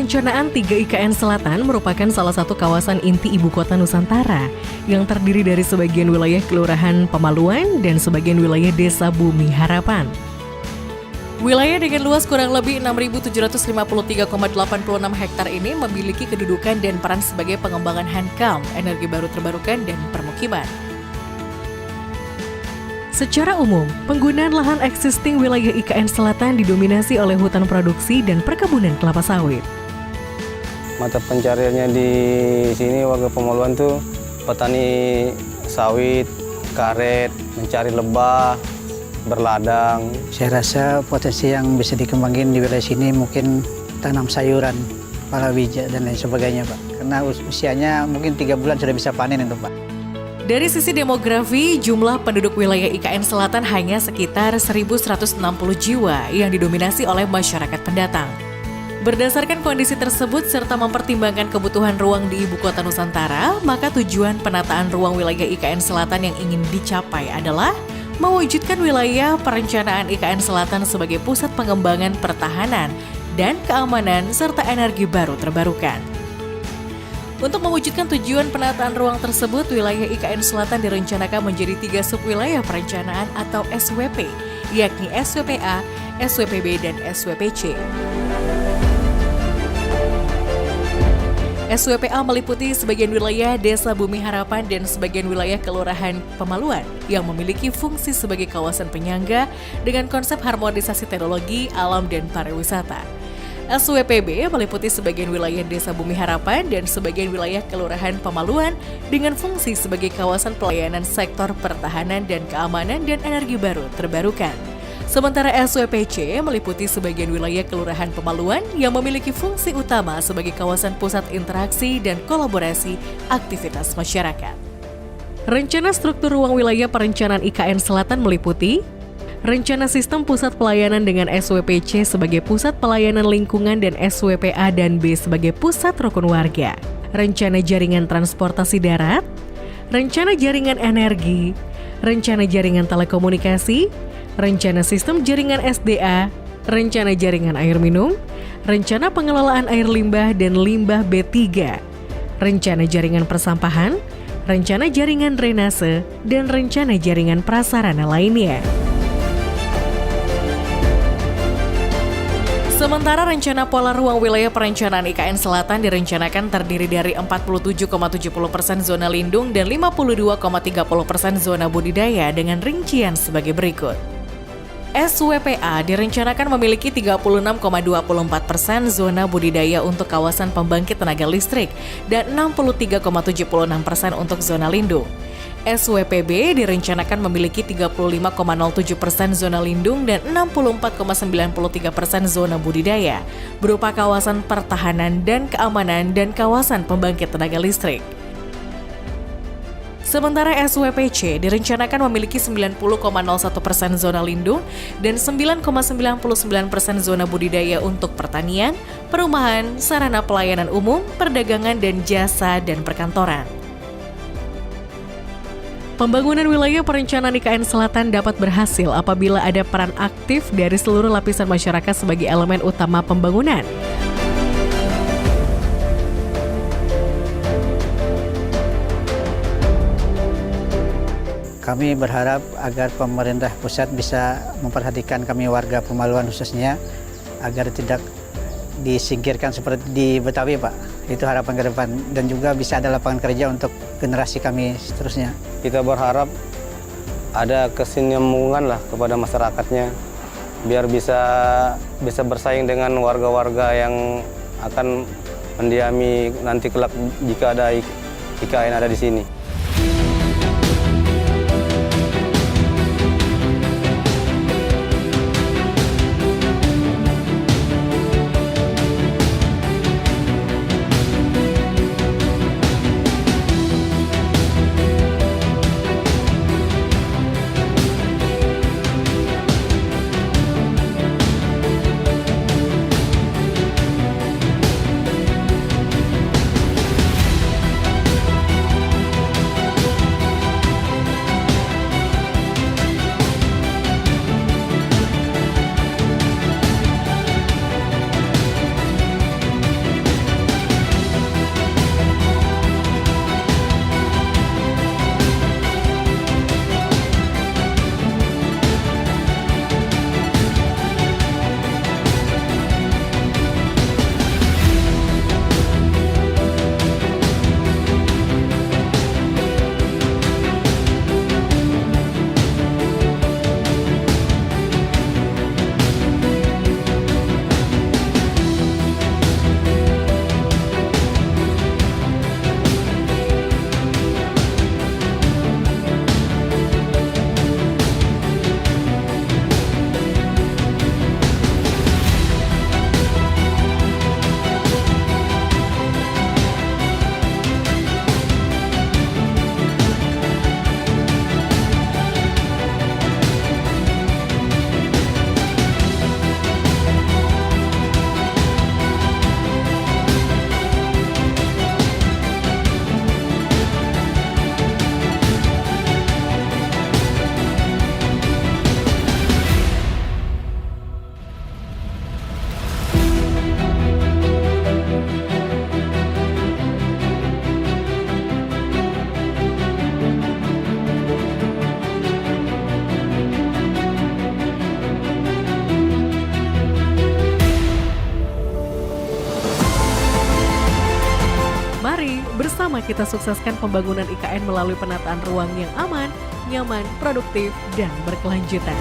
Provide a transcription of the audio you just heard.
Perencanaan 3 IKN Selatan merupakan salah satu kawasan inti ibu kota Nusantara yang terdiri dari sebagian wilayah Kelurahan Pemaluan dan sebagian wilayah Desa Bumi Harapan. Wilayah dengan luas kurang lebih 6.753,86 hektar ini memiliki kedudukan dan peran sebagai pengembangan Hankam, energi baru terbarukan, dan permukiman. Secara umum, penggunaan lahan existing wilayah IKN Selatan didominasi oleh hutan produksi dan perkebunan kelapa sawit. Mata pencariannya di sini warga Pemaluan tuh petani sawit, karet, mencari lebah, berladang. Saya rasa potensi yang bisa dikembangin di wilayah sini mungkin tanam sayuran, palawija dan lain sebagainya, Pak. Karena usianya mungkin 3 bulan sudah bisa panen itu, Pak. Dari sisi demografi, jumlah penduduk wilayah IKN Selatan hanya sekitar 1.160 jiwa yang didominasi oleh masyarakat pendatang. Berdasarkan kondisi tersebut serta mempertimbangkan kebutuhan ruang di ibu kota Nusantara, maka tujuan penataan ruang wilayah IKN Selatan yang ingin dicapai adalah mewujudkan wilayah perencanaan IKN Selatan sebagai pusat pengembangan pertahanan dan keamanan serta energi baru terbarukan. Untuk mewujudkan tujuan penataan ruang tersebut, wilayah IKN Selatan direncanakan menjadi 3 subwilayah perencanaan atau SWP, yakni SWPA, SWPB, dan SWPC. SWPA meliputi sebagian wilayah Desa Bumi Harapan dan sebagian wilayah Kelurahan Pemaluan yang memiliki fungsi sebagai kawasan penyangga dengan konsep harmonisasi teknologi, alam, dan pariwisata. SWPB meliputi sebagian wilayah Desa Bumi Harapan dan sebagian wilayah Kelurahan Pemaluan dengan fungsi sebagai kawasan pelayanan sektor pertahanan dan keamanan dan energi baru terbarukan. Sementara SWPC meliputi sebagian wilayah Kelurahan Pemaluan yang memiliki fungsi utama sebagai kawasan pusat interaksi dan kolaborasi aktivitas masyarakat. Rencana struktur ruang wilayah perencanaan IKN Selatan meliputi rencana sistem pusat pelayanan dengan SWPC sebagai pusat pelayanan lingkungan dan SWPA dan B sebagai pusat rukun warga, rencana jaringan transportasi darat, rencana jaringan energi, rencana jaringan telekomunikasi, rencana sistem jaringan SDA, rencana jaringan air minum, rencana pengelolaan air limbah dan limbah B3, rencana jaringan persampahan, rencana jaringan drainase, dan rencana jaringan prasarana lainnya. Sementara rencana pola ruang wilayah perencanaan IKN Selatan direncanakan terdiri dari 47,70% zona lindung dan 52,30% zona budidaya dengan rincian sebagai berikut. SWPA direncanakan memiliki 36,24% zona budidaya untuk kawasan pembangkit tenaga listrik dan 63,76% untuk zona lindung. SWPB direncanakan memiliki 35,07% zona lindung dan 64,93% zona budidaya, berupa kawasan pertahanan dan keamanan dan kawasan pembangkit tenaga listrik. Sementara SWPC direncanakan memiliki 90,01% zona lindung dan 9,99% zona budidaya untuk pertanian, perumahan, sarana pelayanan umum, perdagangan dan jasa dan perkantoran. Pembangunan wilayah perencanaan IKN Selatan dapat berhasil apabila ada peran aktif dari seluruh lapisan masyarakat sebagai elemen utama pembangunan. Kami berharap agar pemerintah pusat bisa memperhatikan kami warga Pemaluan khususnya agar tidak disingkirkan seperti di Betawi, Pak. Itu harapan ke depan dan juga bisa ada lapangan kerja untuk generasi kami seterusnya. Kita berharap ada kesinambungan lah kepada masyarakatnya biar bisa bersaing dengan warga-warga yang akan mendiami nanti kelak jika ada IKN ada di sini. Bersama-sama kita sukseskan pembangunan IKN melalui penataan ruang yang aman, nyaman, produktif, dan berkelanjutan.